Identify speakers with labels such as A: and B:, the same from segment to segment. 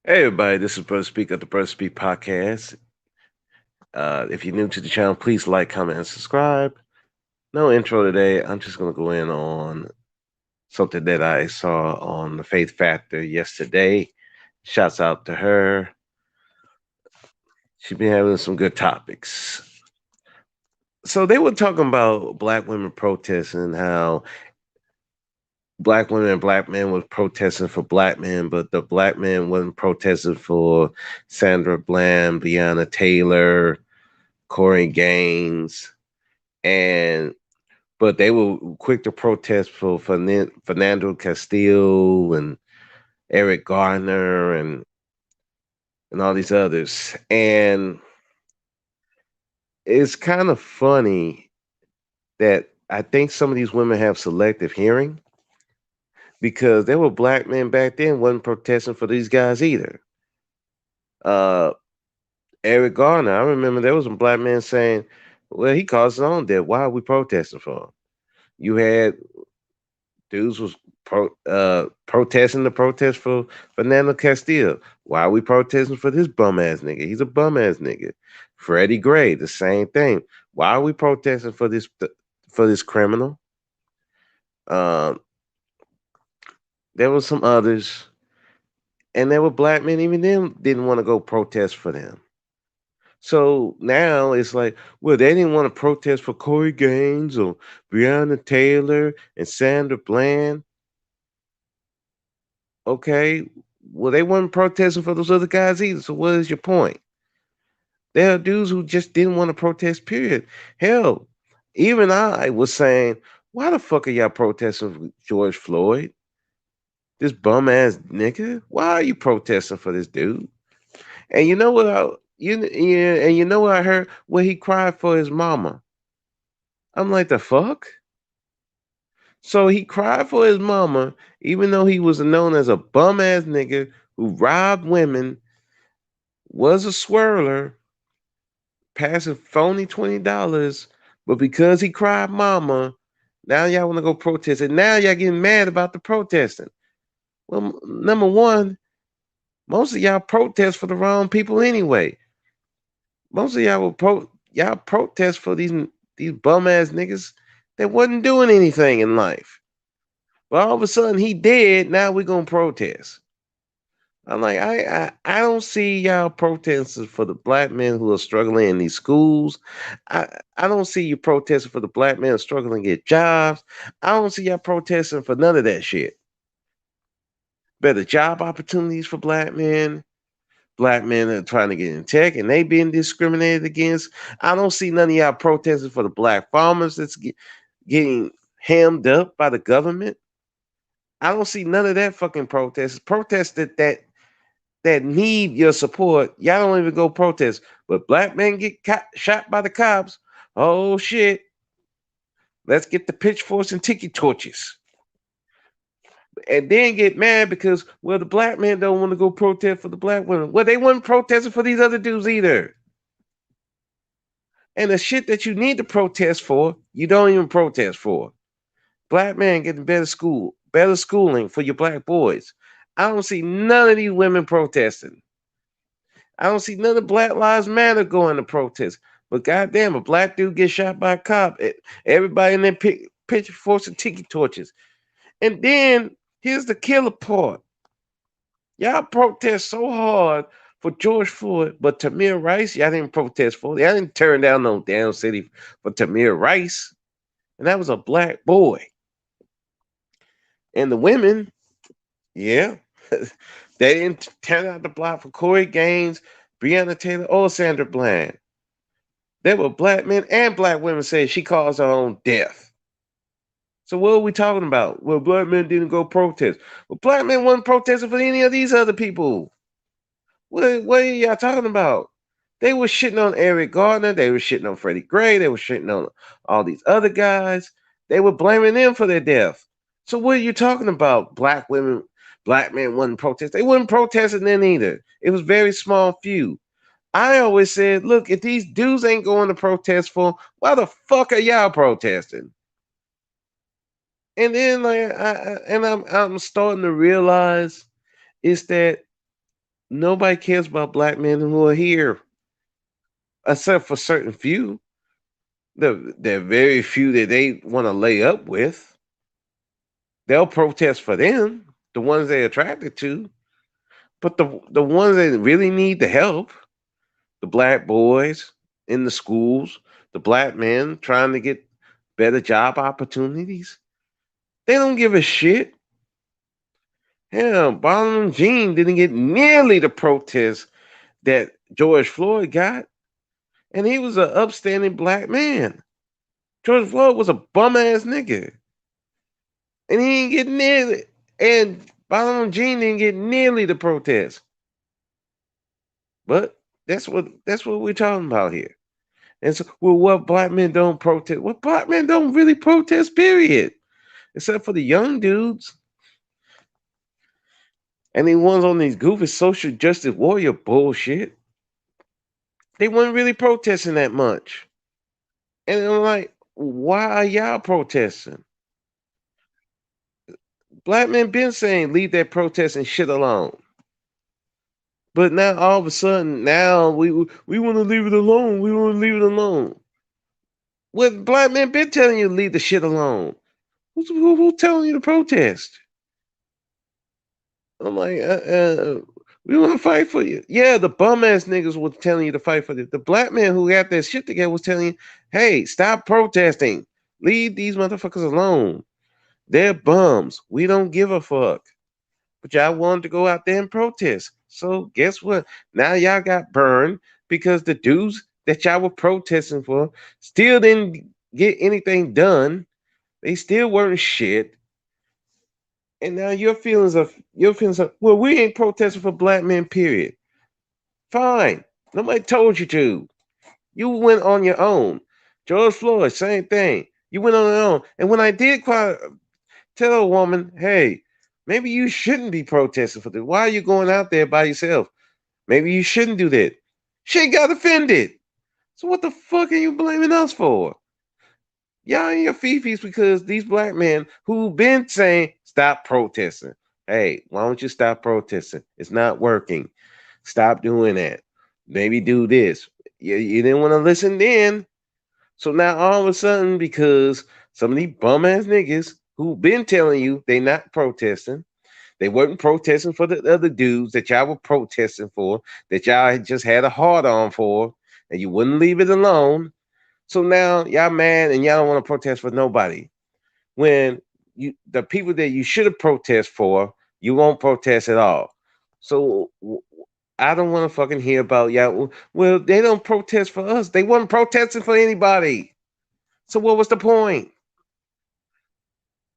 A: Hey everybody, this is Brother Speak of the Brother Speak podcast. If you're new to the channel, please like, comment, and subscribe. No intro today. I'm just gonna go in on something that I saw on the Faith Factor yesterday. Shouts out to her. She's been having some good topics. So they were talking about black women protesting, how black women and black men was protesting for black men, but the black men wasn't protesting for Sandra Bland, Breonna Taylor, Corey Gaines, and but they were quick to protest for Fernando Castillo and Eric Garner and all these others. And it's kind of funny that I think some of these women have selective hearing because there were black men back then wasn't protesting for these guys either. Uh, Eric Garner, I remember there was some black men saying, "Well, he caused his own death. Why are we protesting for him?" You had dudes was protesting the protest for Fernando Castillo. Why are we protesting for this bum ass nigga? He's a bum ass nigga. Freddie Gray, the same thing. Why are we protesting for this criminal? Um, there were some others, and there were black men. Even them didn't want to go protest for them. So now it's like, well, they didn't want to protest for Corey Gaines or Breonna Taylor and Sandra Bland. Okay, well, they weren't protesting for those other guys either. So what is your point? There are dudes who just didn't want to protest. Period. Hell, even I was saying, why the fuck are y'all protesting for George Floyd? This bum ass nigga. Why are you protesting for this dude? And you know what? And you know what I heard? Where he cried for his mama. I'm like, the fuck? So he cried for his mama, even though he was known as a bum ass nigga who robbed women, was a swirler, passing phony $20, but because he cried mama, now y'all want to go protest, and now y'all getting mad about the protesting. Well, number one, most of y'all protest for the wrong people anyway. Most of y'all y'all protest for these bum ass niggas that wasn't doing anything in life. But all of a sudden he did. Now we gonna protest. I'm like, I don't see y'all protesting for the black men who are struggling in these schools. I don't see you protesting for the black men struggling to get jobs. I don't see y'all protesting for none of that shit. Better job opportunities for black men. Black men are trying to get in tech and they being discriminated against. I don't see none of y'all protesting for the black farmers that's getting hemmed up by the government. I don't see none of that fucking protests. Protests that need your support, y'all don't even go protest. But black men get shot by the cops. Oh shit! Let's get the pitchforks and tiki torches, and then get mad because well the black men don't want to go protest for the black women. Well, they weren't protesting for these other dudes either. And the shit that you need to protest for, you don't even protest for. Black men getting better schooling for your black boys. I don't see none of these women protesting. I don't see none of Black Lives Matter going to protest. But goddamn, a black dude gets shot by a cop. Everybody in there pitchforks and tiki torches. And then here's the killer part. Y'all protest so hard for George Floyd, but Tamir Rice, y'all didn't protest for. Y'all didn't turn down no damn city for Tamir Rice. And that was a black boy. And the women, yeah, they didn't turn out the block for Corey Gaines, Breonna Taylor, or Sandra Bland. There were black men and black women saying she caused her own death. So what are we talking about? Well, black men didn't go protest. Well, black men wasn't protesting for any of these other people. What are y'all talking about? They were shitting on Eric Gardner. They were shitting on Freddie Gray. They were shitting on all these other guys. They were blaming them for their death. So what are you talking about? Black men wasn't protesting. They wasn't protesting then either. It was very small few. I always said, look, if these dudes ain't going to protest for, why the fuck are y'all protesting? And then like I'm starting to realize is that Nobody cares about black men who are here, except for certain few. The very few that they want to lay up with, they'll protest for them, the ones they're attracted to. But the ones that really need the help, the black boys in the schools, the black men trying to get better job opportunities, they don't give a shit. Hell, Ballin Jean didn't get nearly the protest that George Floyd got, and he was an upstanding black man. George Floyd was a bum ass nigga, and he didn't get nearly. And Ballin Jean didn't get nearly the protest. But that's what we're talking about here. And so, well, what black men don't protest? Well, black men don't really protest, period. Except for the young dudes. And the ones on these goofy social justice warrior bullshit. They weren't really protesting that much. And I'm like, why are y'all protesting? Black men been saying leave that protest and shit alone. But now all of a sudden, now we want to leave it alone. We want to leave it alone. What black men been telling you to leave the shit alone? Who's telling you to protest? I'm like, we want to fight for you. Yeah, the bum ass niggas was telling you to fight for you. The black man who got that shit together was telling you, hey, stop protesting. Leave these motherfuckers alone. They're bums. We don't give a fuck. But y'all wanted to go out there and protest. So guess what? Now y'all got burned because the dudes that y'all were protesting for still didn't get anything done. They still weren't shit. And now your feelings of well, we ain't protesting for black men, period. Fine. Nobody told you to. You went on your own. George Floyd, same thing. You went on your own. And when I did tell a woman, hey, maybe you shouldn't be protesting for this. Why are you going out there by yourself? Maybe you shouldn't do that. She got offended. So what the fuck are you blaming us for? Y'all in your fifis because these black men who been saying stop protesting. Hey, why don't you stop protesting? It's not working. Stop doing that. Maybe do this. You didn't want to listen then. So now all of a sudden, because some of these bum ass niggas who been telling you they not protesting, they weren't protesting for the other dudes that y'all were protesting for, that y'all had just had a hard on for, and you wouldn't leave it alone. So now y'all mad and y'all don't want to protest for nobody. When the people that you should have protest for, you won't protest at all. So I don't want to fucking hear about y'all. Well, they don't protest for us. They weren't protesting for anybody. So what was the point?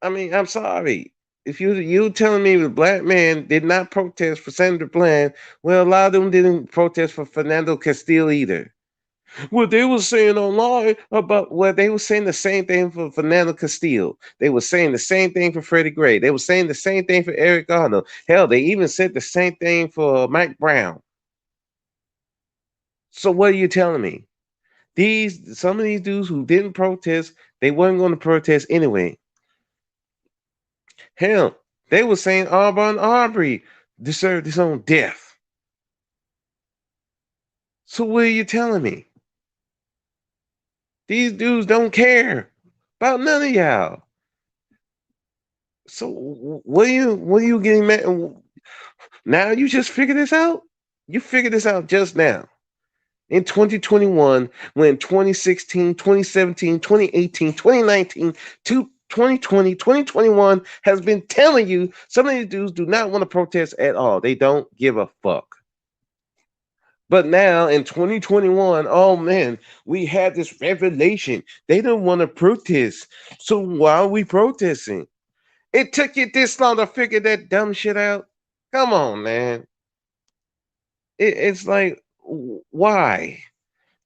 A: I mean, I'm sorry. If you telling me the black man did not protest for Senator Bland, well, a lot of them didn't protest for Fernando Castile either. Well, they were saying online about they were saying the same thing for Fernando Castile. They were saying the same thing for Freddie Gray. They were saying the same thing for Eric Garner. Hell, they even said the same thing for Mike Brown. So what are you telling me? Some of these dudes who didn't protest, they weren't going to protest anyway. Hell, they were saying Auburn Arbery deserved his own death. So what are you telling me? These dudes don't care about none of y'all. So what are you getting mad? Now you just figured this out? You figured this out just now. In 2021, when 2016, 2017, 2018, 2019, 2020, 2021 has been telling you some of these dudes do not want to protest at all. They don't give a fuck. But now in 2021, oh man, we had this revelation. They don't want to protest. So why are we protesting? It took you this long to figure that dumb shit out? Come on, man. It's like, why?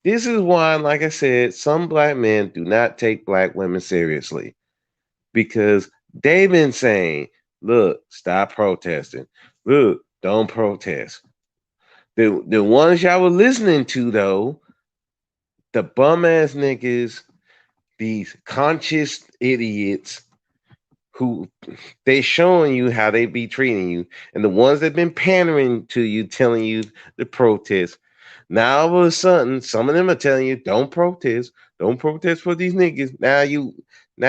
A: This is why, like I said, some black men do not take black women seriously because they've been saying, look, stop protesting. Look, don't protest. The ones y'all were listening to, though, the bum ass niggas, these conscious idiots who they showing you how they be treating you, and the ones that been pandering to you, telling you to protest. Now all of a sudden, some of them are telling you don't protest for these niggas. Now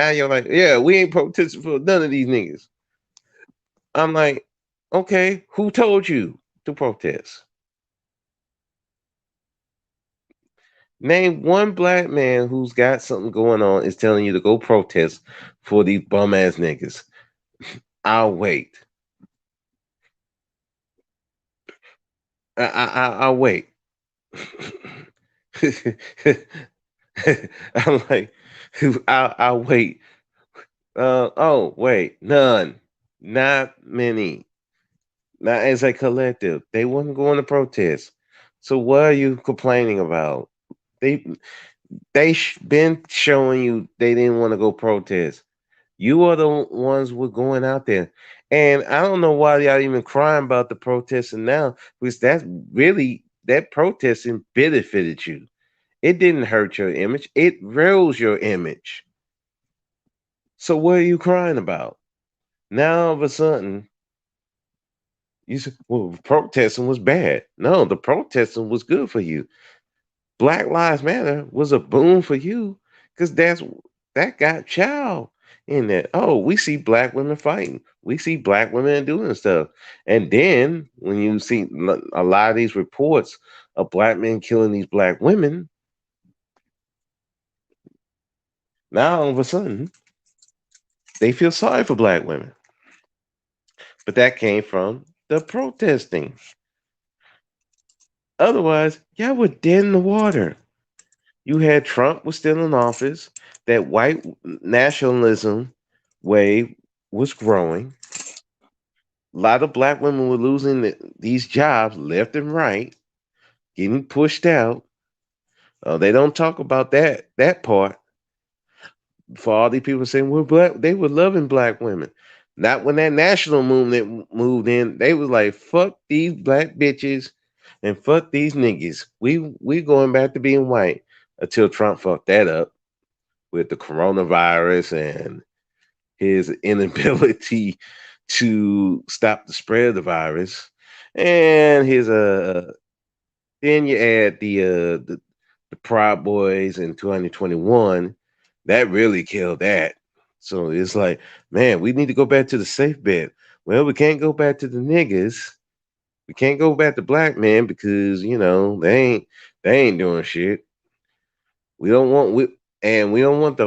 A: you're like, yeah, we ain't protesting for none of these niggas. I'm like, okay, who told you to protest? Name one black man who's got something going on is telling you to go protest for these bum ass niggas. I'll wait. I'll wait. I'm like, I'll wait. Oh, wait, none, not many, not as a collective. They wasn't going to protest. So what are you complaining about? They been showing you they didn't want to go protest. You are the ones who were going out there, and I don't know why y'all even crying about the protesting now, because that's really that protesting benefited you. It didn't hurt your image. It rose your image. So what are you crying about? Now all of a sudden, you said, well, protesting was bad. No, the protesting was good for you. Black Lives Matter was a boon for you because that got child in that. Oh, we see black women fighting. We see black women doing stuff. And then when you see a lot of these reports of black men killing these black women, now all of a sudden they feel sorry for black women. But that came from the protesting. Otherwise, y'all were dead in the water. You had Trump was still in office. That white nationalism wave was growing. A lot of black women were losing these jobs left and right, getting pushed out. They don't talk about that part. For all these people saying we're black, they were loving black women. Not when that national movement moved in. They was like, "Fuck these black bitches and fuck these niggas. We going back to being white." Until Trump fucked that up with the coronavirus and his inability to stop the spread of the virus, and his then you add the Proud Boys in 2021, that really killed that. So it's like, man, we need to go back to the safe bet. Well, we can't go back to the niggas. We can't go back to black men because they ain't doing shit. We don't want we don't want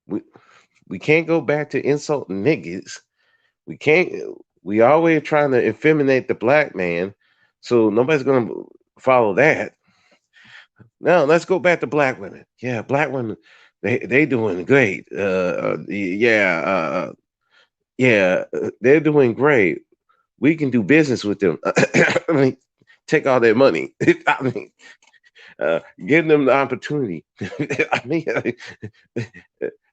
A: we we can't go back to insulting niggas. We can't. We always trying to effeminate the black man, so nobody's gonna follow that. Now let's go back to black women. Yeah, black women, they doing great. They're doing great. We can do business with them. I mean, take all their money. I mean, give them the opportunity. I mean,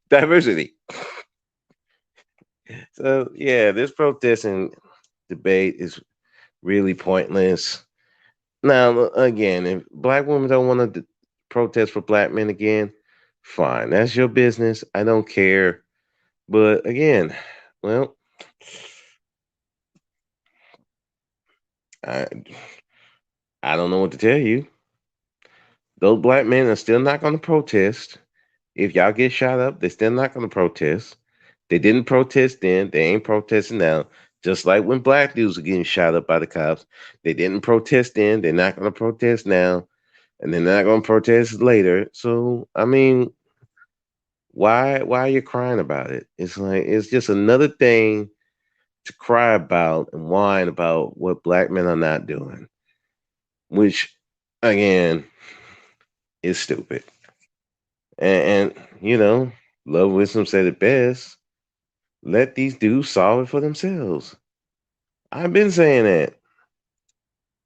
A: diversity. So yeah, this protesting debate is really pointless. Now, again, if black women don't want to protest for black men again, fine. That's your business. I don't care. But again, well, I I don't know what to tell you. Those black men are still not going to protest. If y'all get shot up, they're still not going to protest. They didn't protest then. They ain't protesting now. Just like when black dudes are getting shot up by the cops, they didn't protest then. They're not going to protest now, and they're not going to protest later. So, I mean, why are you crying about it? It's like it's just another thing to cry about and whine about what black men are not doing, which again is stupid. And Love Wisdom said it best. Let these dudes solve it for themselves. I've been saying that.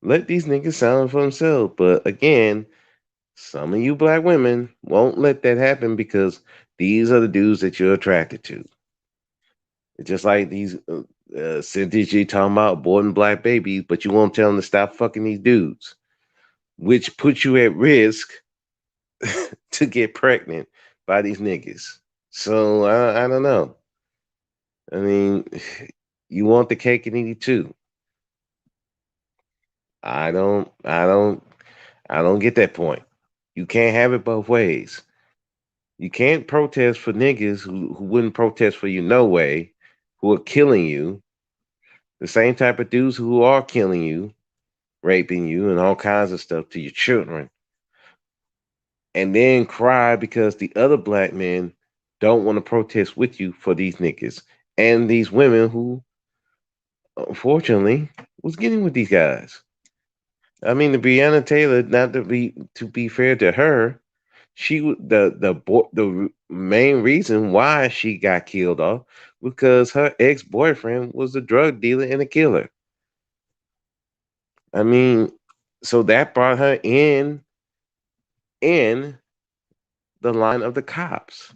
A: Let these niggas solve it for themselves. But again, some of you black women won't let that happen because these are the dudes that you're attracted to. It's just like these Cynthia G talking about aborting black babies, but you won't tell them to stop fucking these dudes, which puts you at risk to get pregnant by these niggas. So I don't know. I mean, you want the cake and eat it too. I don't, I don't, I don't get that point. You can't have it both ways. You can't protest for niggas who wouldn't protest for you no way, who are killing you. The same type of dudes who are killing you, raping you, and all kinds of stuff to your children, and then cry because the other black men don't want to protest with you for these niggas and these women who, unfortunately, was getting with these guys. I mean, to Breonna Taylor, not to be fair to her, the main reason why she got killed off because her ex boyfriend was a drug dealer and a killer. I mean, so that brought her in the line of the cops.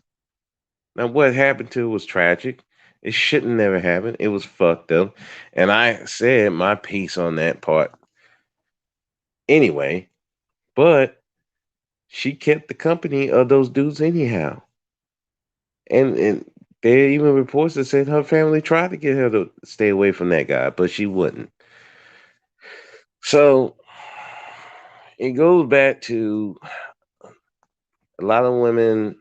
A: Now, what happened to her was tragic. It shouldn't never happen. It was fucked up, and I said my piece on that part anyway. But she kept the company of those dudes anyhow. And there are even reports that said her family tried to get her to stay away from that guy, but she wouldn't. So it goes back to a lot of women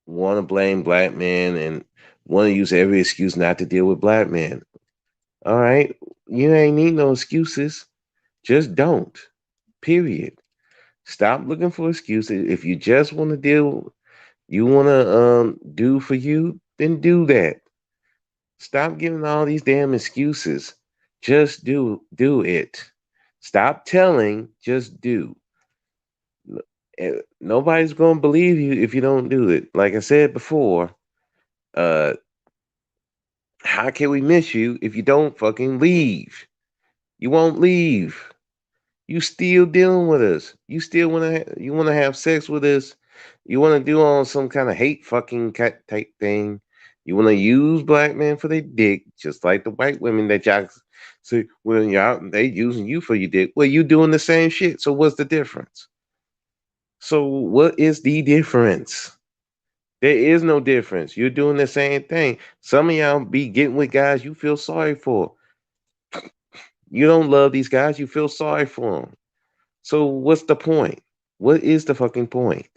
A: want to blame black men and want to use every excuse not to deal with black men. All right, you ain't need no excuses. Just don't. Period. Stop looking for excuses. If you just want to deal, you want to do for you, then do that. Stop giving all these damn excuses. Just do it. Stop telling, just do. Nobody's gonna believe you if you don't do it. Like I said before, uh, how can we miss you if you don't fucking leave? You won't leave. You still dealing with us. You still you wanna have sex with us. You wanna do on some kind of hate fucking cat type thing. You wanna use black men for their dick, just like the white women that y'all say, well, y'all they using you for your dick. Well, you doing the same shit. So what's the difference? So what is the difference? There is no difference. You're doing the same thing. Some of y'all be getting with guys you feel sorry for. You don't love these guys. You feel sorry for them. So what's the point? What is the fucking point?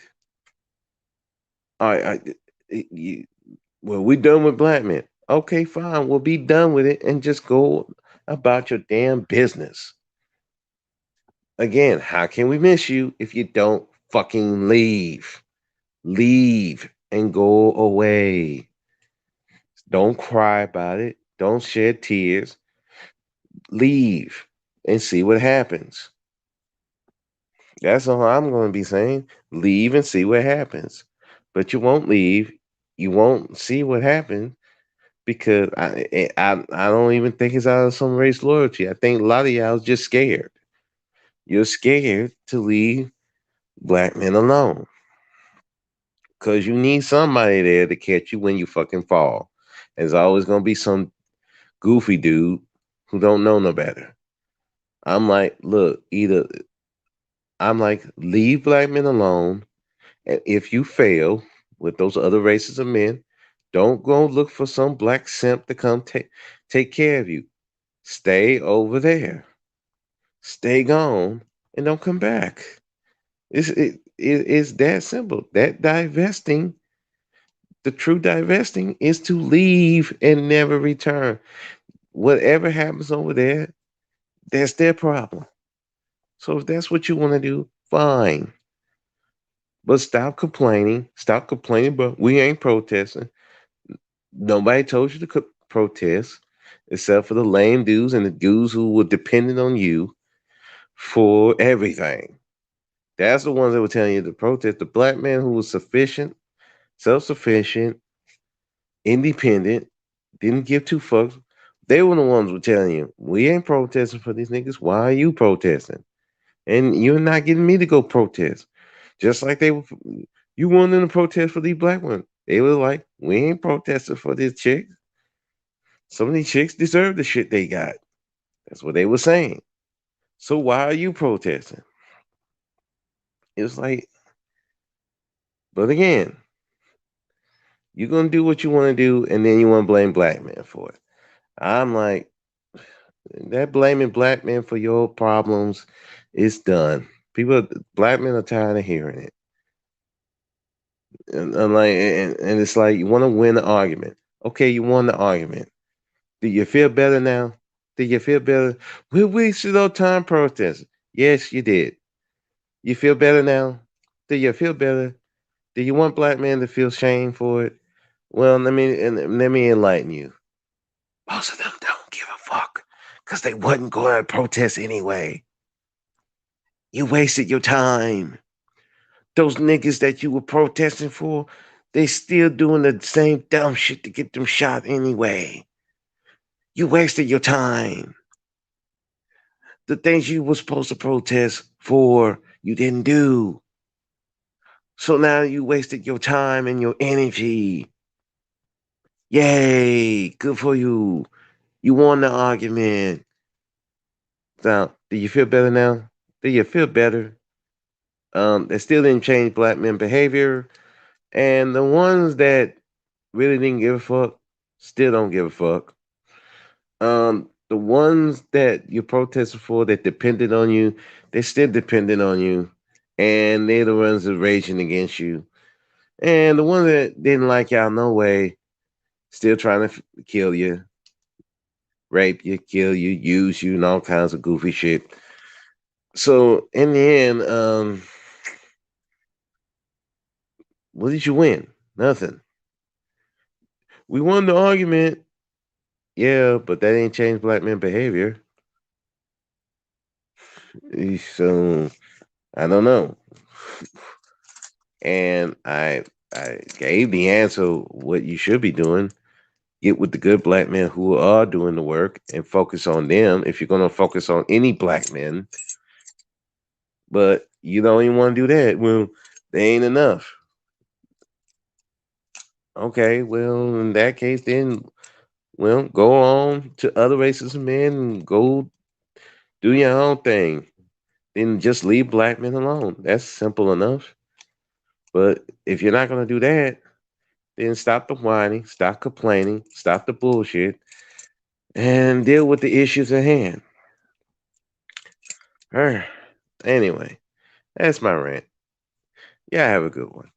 A: All right, you, well, we done with black men. Okay, fine. We'll be done with it and just go about your damn business. Again, how can we miss you if you don't fucking leave? Leave and go away. Don't cry about it. Don't shed tears. Leave and see what happens. That's all I'm going to be saying. Leave and see what happens. But you won't leave. You won't see what happens because I don't even think it's out of some race loyalty. I think a lot of y'all is just scared. You're scared to leave black men alone because you need somebody there to catch you when you fucking fall. There's always going to be some goofy dude who don't know no better. I'm like, look, either I'm like, leave black men alone. And if you fail with those other races of men, don't go look for some black simp to come take care of you. Stay over there. Stay gone and don't come back. It's that simple. That divesting, the true divesting is to leave and never return. Whatever happens over there, that's their problem. So if that's what you want to do, fine. But stop complaining. Stop complaining, but we ain't protesting. Nobody told you to protest except for the lame dudes and the dudes who were dependent on you for everything. That's the ones that were telling you to protest. The black man who was sufficient, self sufficient, independent, didn't give two fucks. They were the ones who were telling you, we ain't protesting for these niggas. Why are you protesting? And you're not getting me to go protest. Just like they were, you wanted them to protest for these black women. They were like, we ain't protesting for this chick. Some of these chicks deserve the shit they got. That's what they were saying. So why are you protesting? It's like, but again, You're gonna do what you want to do, and then you want to blame black men for it. I'm like, that blaming black men for your problems is done. People, black men are tired of hearing it, and it's like you want to win the argument. Okay, you won the argument. Do you feel better now? Do you feel better? We wasted our time protesting. Yes, you did. You feel better now? Do you feel better? Do you want black men to feel shame for it? Well, let me enlighten you. Most of them don't give a fuck because they wasn't going to protest anyway. You wasted your time. Those niggas that you were protesting for, they still doing the same dumb shit to get them shot anyway. You wasted your time. The things you were supposed to protest for, you didn't do. So now you wasted your time and your energy. Yay, good for you. You won the argument. Now, do you feel better now? Do you feel better? That still didn't change black men behavior. And the ones that really didn't give a fuck still don't give a fuck. The ones that you protested for that depended on you, they're still dependent on you. And they're the ones that are raging against you. And the ones that didn't like y'all no way, still trying to kill you, rape you, kill you, use you, and all kinds of goofy shit. So in the end, what did you win? Nothing. We won the argument, yeah, but that ain't changed black men behavior. So I don't know. And I gave the answer what you should be doing. Get with the good black men who are doing the work and focus on them if you're gonna focus on any black men. But you don't even want to do that. Well, they ain't enough. Okay, well, in that case, then, well, go on to other races of men and go do your own thing. Then just leave black men alone. That's simple enough. But if you're not going to do that, then stop the whining, stop complaining, stop the bullshit, and deal with the issues at hand. Anyway, that's my rant. Yeah, have a good one.